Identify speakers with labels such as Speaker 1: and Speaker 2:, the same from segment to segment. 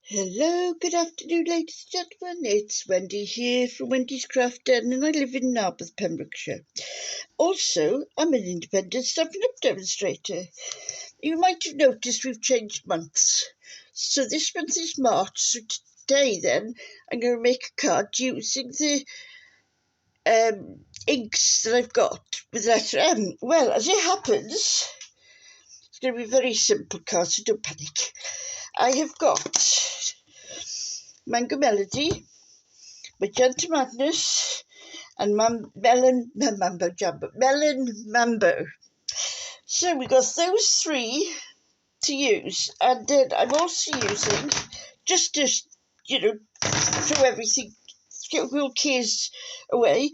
Speaker 1: Hello, good afternoon, ladies and gentlemen. It's Wendy here from Wendy's Craft Den, and I live in Narberth, Pembrokeshire. Also, I'm an independent Stampin' Up demonstrator. You might have noticed we've changed months. So this month is March, so today then I'm going to make a card using the inks that I've got with the letter M. Well, as it happens, it's going to be a very simple card, so don't panic. I have got Mango Melody, Magenta Madness, and Melon Mambo. So we got those three to use, and then I'm also using, just to, throw everything, get all cares away,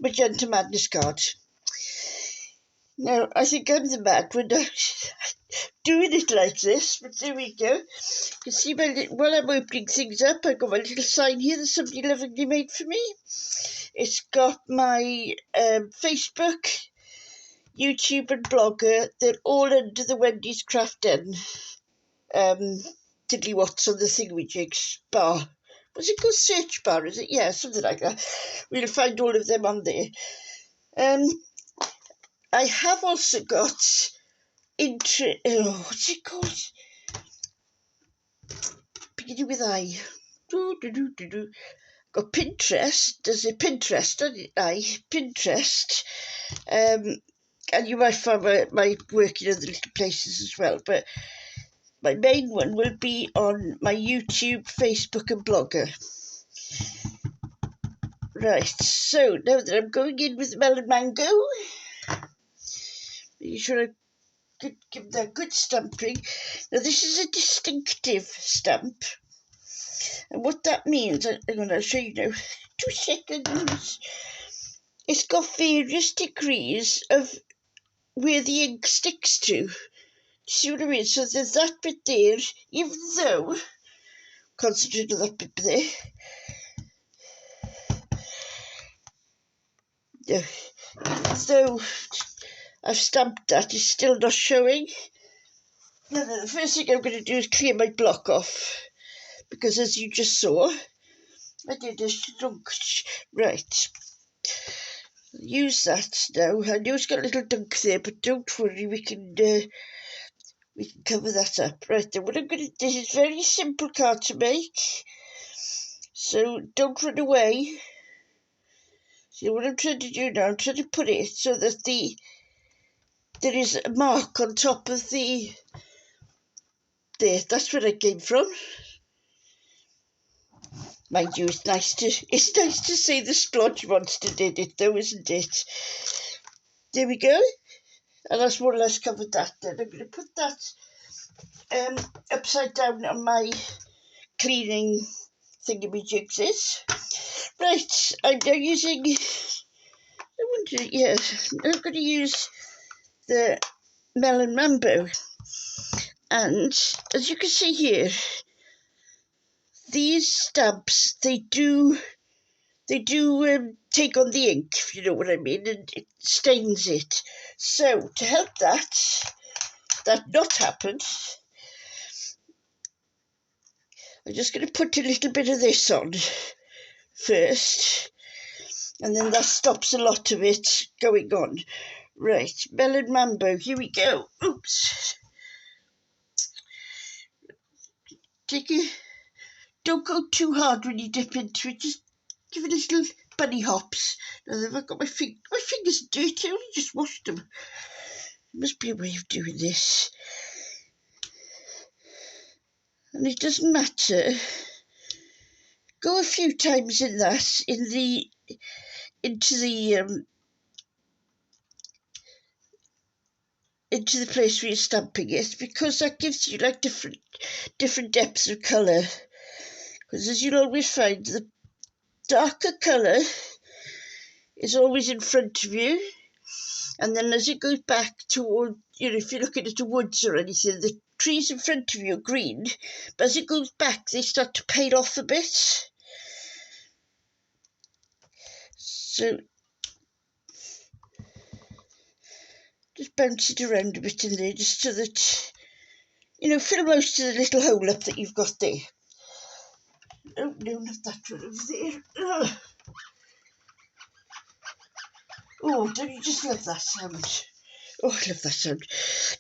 Speaker 1: Magenta Madness card. Now, I think I'm the mad one doing it like this, but there we go. You can see while I'm opening things up, I've got my little sign here that somebody lovingly made for me. It's got my Facebook, YouTube and Blogger. They're all under the Wendy's Craft Den tiddly what's on the thingamajig bar. Was it called search bar, is it? Yeah, something like that. We'll find all of them on there. I have also got what's it called? Beginning with I. Got Pinterest. There's a Pinterest, doesn't it? Pinterest. And you might find my work in other little places as well, but my main one will be on my YouTube, Facebook and Blogger. Right, so now that I'm going in with the Melon Mango, make sure I give that good stamping. Now this is a distinctive stamp, and what that means, I'm going to show you now. 2 seconds. It's got various degrees of where the ink sticks to. See what I mean? So there's that bit there, even though, concentrate on that bit there. Even though I've stamped that, it's still not showing. Now, the first thing I'm going to do is clear my block off, because as you just saw, I did a dunk. Right. Use that now. I know it's got a little dunk there, but don't worry, we can cover that up. Right then, what I'm going to do, this is a very simple card to make, so don't run away. See what I'm trying to do now, I'm trying to put it so that there is a mark on top of there, that's where it came from. Mind you, it's nice to see the splodge monster did it though, isn't it? There we go. And that's more or less covered that then. I'm going to put that upside down on my cleaning thingamajigs. Right, I'm now using, I'm going to use the Melon Mambo. And as you can see here, these stamps, they do take on the ink, if you know what I mean, and it stains it. So to help that not happen, I'm just going to put a little bit of this on first, and then that stops a lot of it going on. Right, Melon Mambo, here we go. Oops. Don't go too hard when you dip into it, just give it a little bunny hops. Now I've got my fingers dirty, I only just washed them. There must be a way of doing this. And it doesn't matter. Go a few times in that, into the place where you're stamping it, because that gives you like different depths of colour. Because as you'll always find, the darker colour is always in front of you, and then as it goes back toward, if you're looking at the woods or anything, the trees in front of you are green, but as it goes back they start to pale off a bit. So just bounce it around a bit in there, just so that, fill most of the little hole up that you've got there. Oh no, not that one over there. Ugh. Oh, don't you just love that sound? Oh, I love that sound.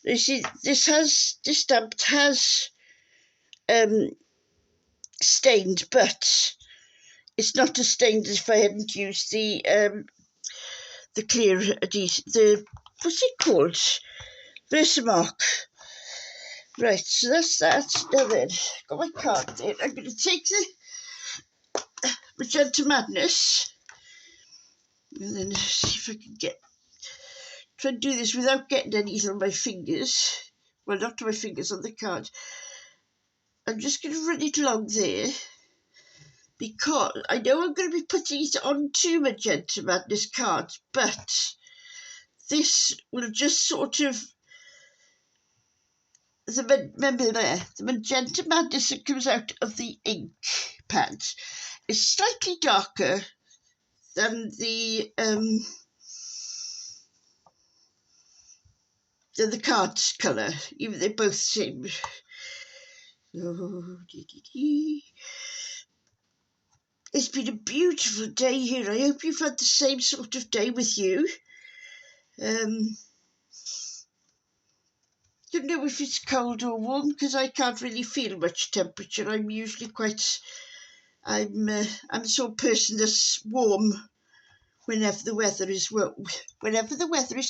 Speaker 1: You see, this stamp has stained, but it's not as stained as if I hadn't used the clear adhesive, what's it called? Versamark. Right, so that's that. Now then, got my card there. I'm going to take the Magenta Madness, and then see if I can try and do this without getting anything on my fingers. Well, not on my fingers, on the card. I'm just going to run it along there, because I know I'm going to be putting it onto Magenta Madness cards, but this will just sort of, the Magenta Madness that comes out of the ink pads is slightly darker than the cards colour, even they're both the same. It's been a beautiful day here. I hope you've had the same sort of day with you. Don't know if it's cold or warm because I can't really feel much temperature. I'm usually I'm the sort of person that's warm whenever the weather is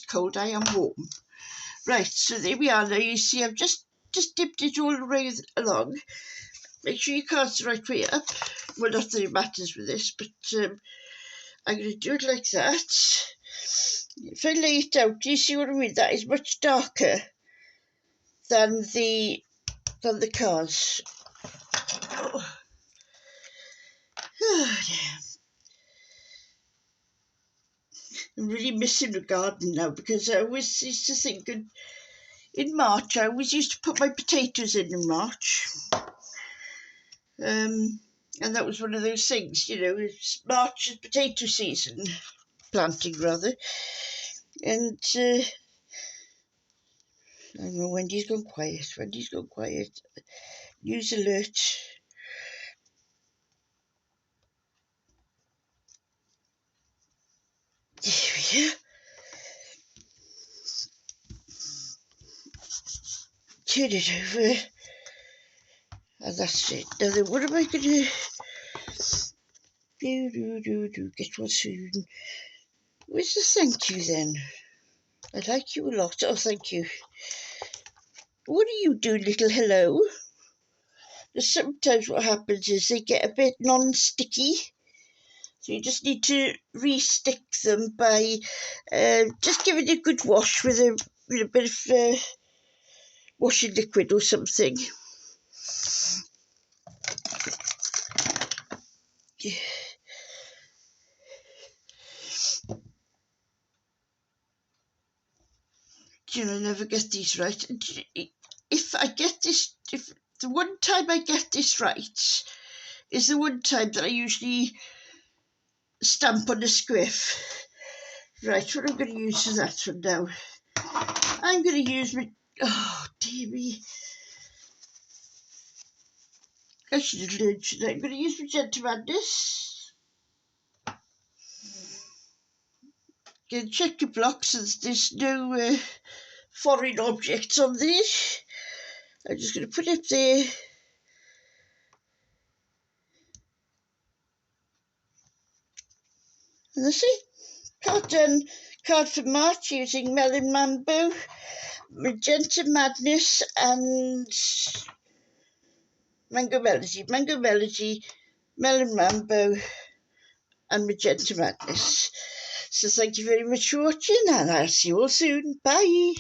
Speaker 1: cold. I am warm. Right, so there we are. Now you see, I've just dipped it all the way along. Make sure your card's the right way up. Well, not that it matters with this, but I'm going to do it like that. If I lay it out, do you see what I mean? That is much darker than the cards. Oh. Oh, dear. I'm really missing the garden now, because I always used to think in March, I always used to put my potatoes in March. And that was one of those things, you know, it's March is potato season, planting rather. And I don't know, Wendy's gone quiet. News alert. There we are. Turn it over. And that's it. Now then, what am I going to do? Get one soon. Where's the thank you then? I like you a lot. Oh, thank you. What do you do, little hello? Sometimes what happens is they get a bit non-sticky. So you just need to re-stick them by just giving it a good wash with a bit of washing liquid or something. You know, I never get these right. If the one time I get this right is the one time that I usually stamp on a squiff. Right, what I'm going to use for that one now. I'm going to use my, oh dear me, I should have learned today. I'm going to use Magenta Madness. Again, check your blocks, there's no foreign objects on these. I'm just going to put it there. And that's it. Card done. Card for March using Melon Mambo, Magenta Madness and Mango Melody, Melon Mambo and Magenta Madness. So thank you very much for watching, and I'll see you all soon. Bye.